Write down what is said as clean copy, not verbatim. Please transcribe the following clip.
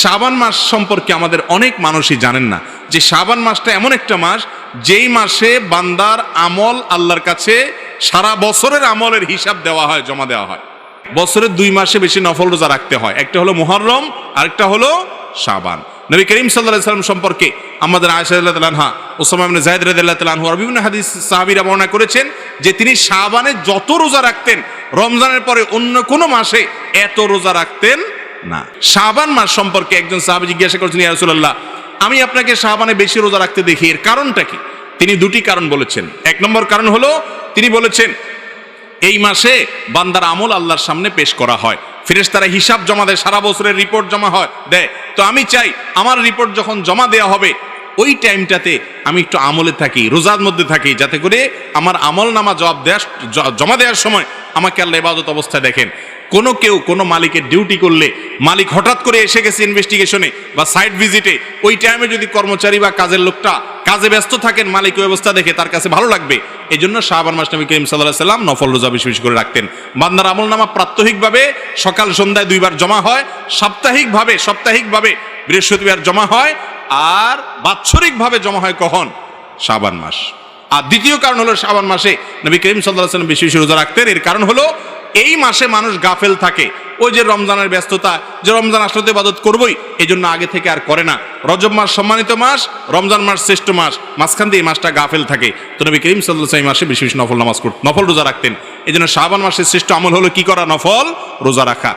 শাবান মাস সম্পর্কে আমাদের অনেক মানুষই জানেন না যে শাবান মাসটা এমন একটা মাস যেই মাসে বান্দার আমল আল্লাহর কাছে সারা বছরের আমলের হিসাব দেওয়া হয়, জমা দেওয়া হয়। বছরের 2 মাসে বেশি নফল রোজা রাখতে হয়, একটা হলো মুহররম, আরেকটা হলো শাবান। নবী করিম সাল্লাল্লাহু আলাইহি ওয়াসাল্লাম সম্পর্কে আমাদের আয়েশা রাদিয়াল্লাহু আনহা, উসামা ইবনে যায়েদ রাদিয়াল্লাহু আনহু আর বিভিন্ন হাদিস সাহাবীরা বর্ণনা করেছেন যে তিনি শাবানে যত রোজা রাখতেন রমজানের পরে অন্য কোনো মাসে এত রোজা রাখতেন না। শাবান মাস সম্পর্কে একজন সাহাবী জিজ্ঞাসা করেছেন, ইয়া রাসূলুল্লাহ, আমি আপনাকে শাবানে বেশি রোজা রাখতে দেখি, এর কারণটা কি? তিনি 2টি কারণ বলেছেন। 1 নম্বর কারণ হলো তিনি বলেছেন এই মাসে বান্দার আমল আল্লাহর সামনে পেশ করা হয়, ফেরেশতারা হিসাব জমা দেয়, সারা বছরের রিপোর্ট জমা দেয়। তো আমি চাই আমার রিপোর্ট যখন জমা দেওয়া হবে ওই টাইমটাতে আমি একটু আমলে থাকি, রোজার মধ্যে থাকি, যাতে করে আমার আমল নামা জমা দেওয়ার সময় আমাকে আল্লাহ ইবাদত অবস্থায় দেখেন। কোনো মালিকের ডিউটি করলে মালিক হঠাৎ করে এসে গেছে ইনভেস্টিগেশনে বা সাইট ভিজিটে, ওই টাইমে যদি কর্মচারী বা কাজের লোকটা কাজে ব্যস্ত থাকেন, মালিক ওই অবস্থা দেখে তার কাছে ভালো লাগবে। এই জন্য শাবান মাস নবী করিম সাল্লাল্লাহু আলাইহি ওয়াসাল্লাম নফল রোজা বেশি বেশি করে রাখতেন। বান্দার আমল নামা প্রাত্যহিকভাবে সকাল সন্ধ্যায় 2 বার জমা হয়, সাপ্তাহিকভাবে বৃহস্পতিবার জমা হয়, আর বাৎসরিকভাবে জমা হয় কখন? শাবান মাস। আর দ্বিতীয় কারণ হলো শাবান মাসে নবী করিম সাল্লাল্লাহু আলাইহি ওয়াসাল্লাম বেশি বেশি রোজা রাখতেন। এর কারণ হলো এই মাসে মানুষ গাফেল থাকে, ওই যে রমজানের ব্যস্ততা, যে রমজান আসলে তো ইবাদত করবই, এই জন্য আগে থেকে আর করে না। রজব মাস সম্মানিত মাস, রমজান মাস শ্রেষ্ঠ মাস, মাঝখান দিয়ে এই মাসটা গাফেল থাকে। তো নবী করিম সাল্লাল্লাহু আলাইহি ওয়াসাল্লাম এই মাসে বেশি বেশি নফল রোজা রাখতেন। এই জন্য শাবান মাসের শ্রেষ্ঠ আমল হলো কি করা? নফল রোজা রাখা।